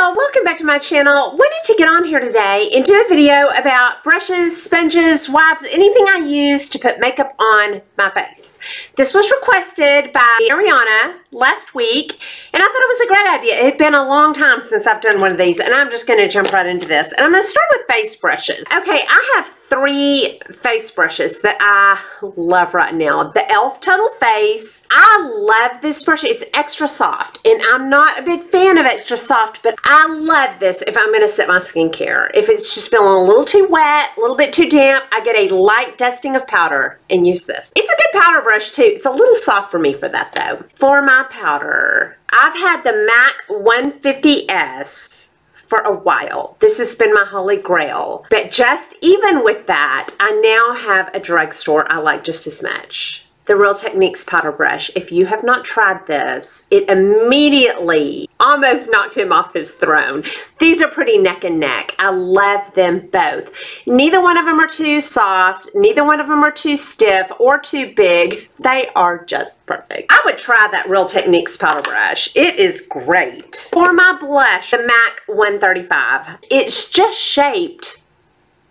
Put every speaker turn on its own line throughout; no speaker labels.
y'all, welcome back to my channel. Wanted to get on here today and do a video about brushes, sponges, wipes, anything I use to put makeup on my face. This was requested by Ariana last week, and I thought it was a great idea. It had been a long time since I've done one of these, and I'm just going to jump right into this. And I'm going to start with face brushes. Okay, I have 3 face brushes that I love right now. The e.l.f. Total Face. I love this brush. It's extra soft, and I'm not a big fan of extra soft, but I love this if I'm going to set my skincare. If it's just feeling a little too wet, a little bit too damp, I get a light dusting of powder and use this. It's a good powder brush too. It's a little soft for me for that though. For my powder, I've had the MAC 150S for a while. This has been my holy grail. But just even with that, I now have a drugstore I like just as much. The Real Techniques powder brush. If you have not tried this, it immediately almost knocked him off his throne. These are pretty neck and neck. I love them both. Neither one of them are too soft. Neither one of them are too stiff or too big. They are just perfect. I would try that Real Techniques powder brush. It is great. For my blush, the MAC 135. It's just shaped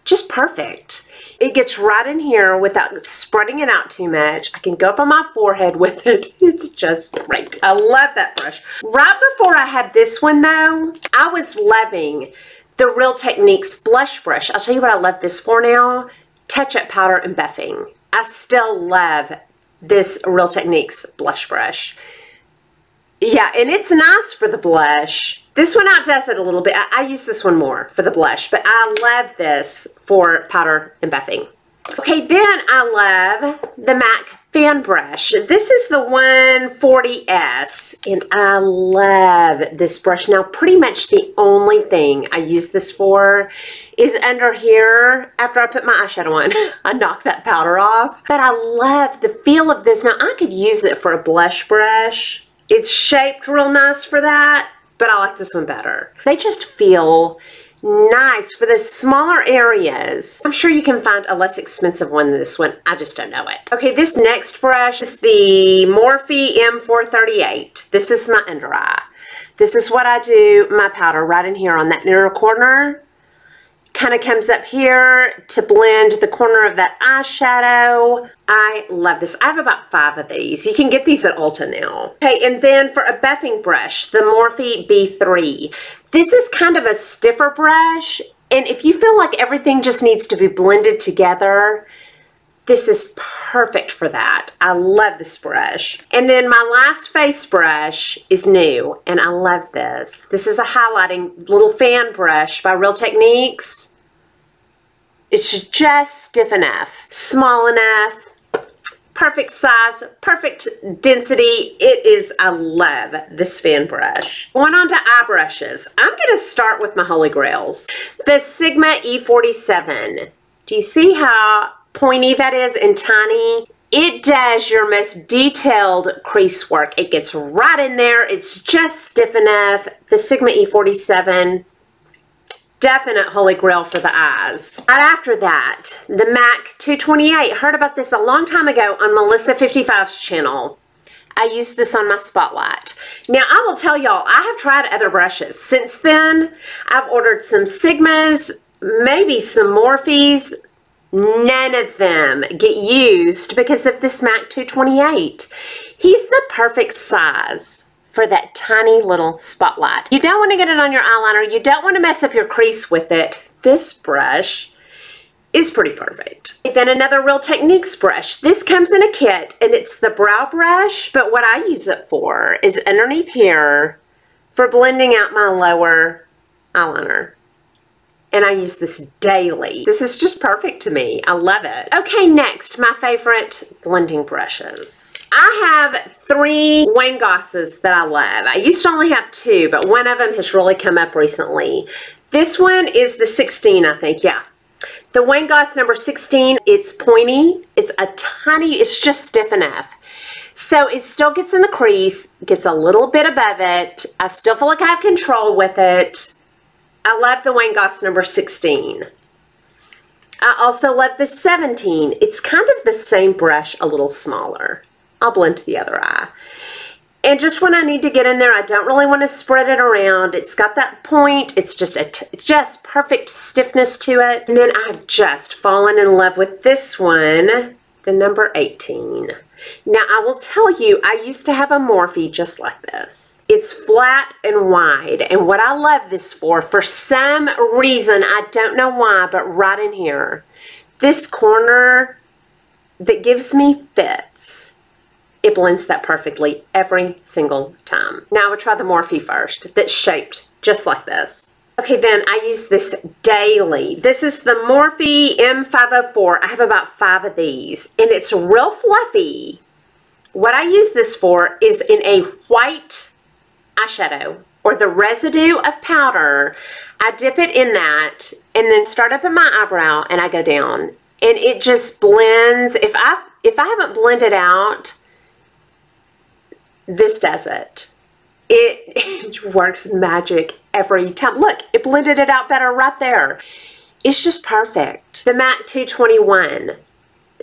just perfect. It gets right in here without spreading it out too much. I can go up on my forehead with it. It's just great. I love that brush. Right before I had this one though, I was loving the Real Techniques blush brush. I'll tell you what I love this for now. Touch-up powder and buffing. I still love this Real Techniques blush brush. Yeah, and it's nice for the blush. This one outdoes it a little bit. I use this one more for the blush, but I love this for powder and buffing. Okay, then I love the MAC fan brush. This is the 140S, and I love this brush. Now, pretty much the only thing I use this for is under here. After I put my eyeshadow on, I knock that powder off. But I love the feel of this. Now, I could use it for a blush brush. It's shaped real nice for that, but I like this one better. They just feel nice for the smaller areas. I'm sure you can find a less expensive one than this one. I just don't know it. Okay, this next brush is the Morphe M438. This is my under eye. This is what I do my powder right in here on that inner corner. Kind of comes up here to blend the corner of that eyeshadow. I love this. I have about 5 of these. You can get these at Ulta now. Okay, and then for a buffing brush, the Morphe B3. This is kind of a stiffer brush, and if you feel like everything just needs to be blended together, this is perfect for that. I love this brush. And then my last face brush is new, and I love this. This is a highlighting little fan brush by Real Techniques. It's just stiff enough, small enough, perfect size, perfect density. It is, I love this fan brush. Going on to eye brushes. I'm gonna start with my holy grails. The Sigma E47. Do you see how pointy that is and tiny? It does your most detailed crease work. It gets right in there. It's just stiff enough. The Sigma E47, definite holy grail for the eyes. Right after that, the MAC 228. Heard about this a long time ago on Melissa 55's channel. I used this on my spotlight. Now, I will tell y'all, I have tried other brushes. Since then, I've ordered some Sigmas, maybe some Morphes. None of them get used because of this MAC 228. He's the perfect size for that tiny little spotlight. You don't want to get it on your eyeliner. You don't want to mess up your crease with it. This brush is pretty perfect. Then another Real Techniques brush. This comes in a kit, and it's the brow brush, but what I use it for is underneath here for blending out my lower eyeliner. And I use this daily. This is just perfect to me. I love it. Okay, next, my favorite blending brushes. I have 3 Wayne Gosses that I love. I used to only have 2, but one of them has really come up recently. This one is the 16, I think, yeah. The Wayne Goss number 16, it's pointy. It's a tiny, it's just stiff enough. So it still gets in the crease, gets a little bit above it. I still feel like I have control with it. I love the Wayne Goss number 16. I also love the 17. It's kind of the same brush, a little smaller. I'll blend to the other eye. And just when I need to get in there, I don't really want to spread it around. It's got that point. It's just perfect stiffness to it. And then I've just fallen in love with this one, the number 18. Now, I will tell you, I used to have a Morphe just like this. It's flat and wide. And what I love this for some reason, I don't know why, but right in here, this corner that gives me fits. It blends that perfectly every single time. Now I would try the Morphe first, that's shaped just like this. Okay, then I use this daily. This is the Morphe M504. I have about 5 of these, and it's real fluffy. What I use this for is in a white eyeshadow, or the residue of powder. I dip it in that, and then start up in my eyebrow, and I go down. And it just blends. If I haven't blended out, this does it. It works magic every time. Look, it blended it out better right there. It's just perfect. The MAC 221.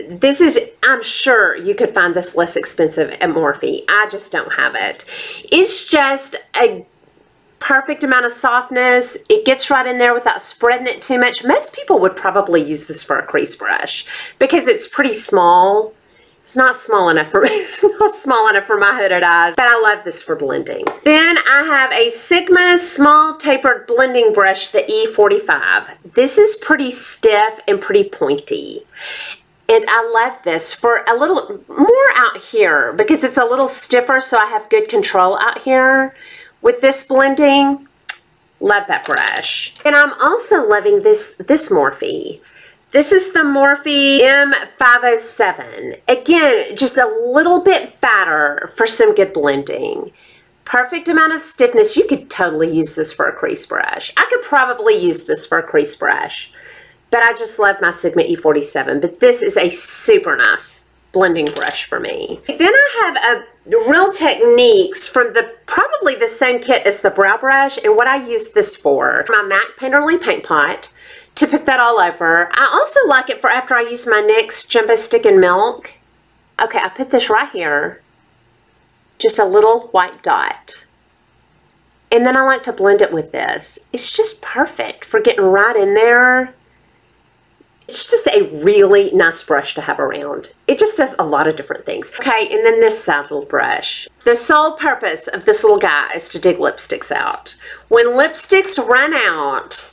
This is, I'm sure you could find this less expensive at Morphe. I just don't have it. It's just a perfect amount of softness. It gets right in there without spreading it too much. Most people would probably use this for a crease brush because it's pretty small. It's not small enough for my hooded eyes, but I love this for blending. Then I have a Sigma small tapered blending brush, the E45. This is pretty stiff and pretty pointy. And I love this for a little more out here because it's a little stiffer, so I have good control out here with this blending. Love that brush. And I'm also loving this Morphe. This is the Morphe M507. Again, just a little bit fatter for some good blending. Perfect amount of stiffness. You could totally use this for a crease brush. I could probably use this for a crease brush, but I just love my Sigma E47. But this is a super nice blending brush for me. Then I have a Real Techniques from probably the same kit as the brow brush, and what I use this for, my MAC Painterly Paint Pot, to put that all over. I also like it for after I use my NYX Jumbo Stick and Milk. Okay, I put this right here. Just a little white dot. And then I like to blend it with this. It's just perfect for getting right in there. It's just a really nice brush to have around. It just does a lot of different things. Okay, and then this saddle brush. The sole purpose of this little guy is to dig lipsticks out. When lipsticks run out,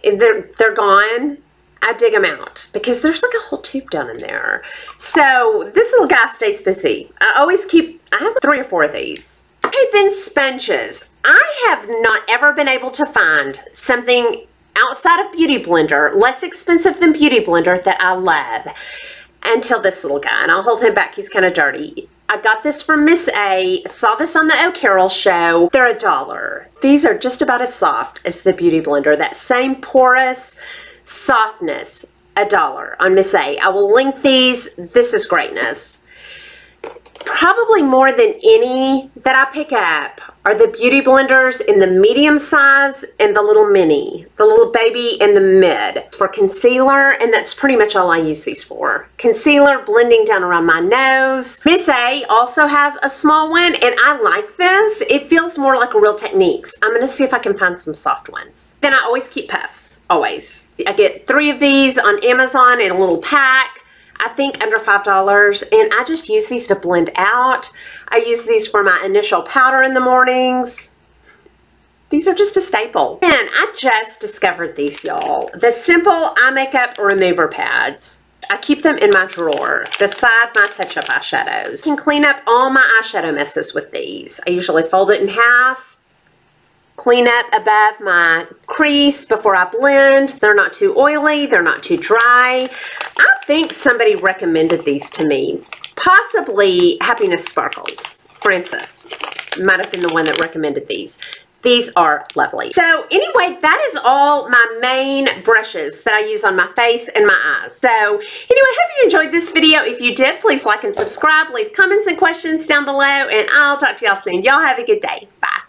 if they're gone, I dig them out because there's like a whole tube down in there. So this little guy stays busy. I have 3 or 4 of these. Okay, then sponges. I have not ever been able to find something outside of Beauty Blender, less expensive than Beauty Blender, that I love until this little guy. And I'll hold him back, he's kind of dirty. I got this from Miss A, saw this on the O'Carroll show. They're $1. These are just about as soft as the Beauty Blender. That same porous softness, $1 on Miss A. I will link these. This is greatness. Probably more than any that I pick up are the Beauty Blenders in the medium size and the little mini, the little baby and the mid for concealer, and that's pretty much all I use these for. Concealer, blending down around my nose. Miss A also has a small one, and I like this. It feels more like a Real Techniques. I'm going to see if I can find some soft ones. Then I always keep puffs, always. I get 3 of these on Amazon in a little pack. I think under $5, and I just use these to blend out. I use these for my initial powder in the mornings. These are just a staple. And I just discovered these, y'all. The Simple Eye Makeup Remover Pads. I keep them in my drawer beside my touch-up eyeshadows. I can clean up all my eyeshadow messes with these. I usually fold it in half, clean up above my crease before I blend. They're not too oily, they're not too dry. I think somebody recommended these to me. Possibly Happiness Sparkles. Francis might have been the one that recommended these. These are lovely. So anyway, that is all my main brushes that I use on my face and my eyes. So anyway, I hope you enjoyed this video. If you did, please like and subscribe. Leave comments and questions down below, and I'll talk to y'all soon. Y'all have a good day. Bye.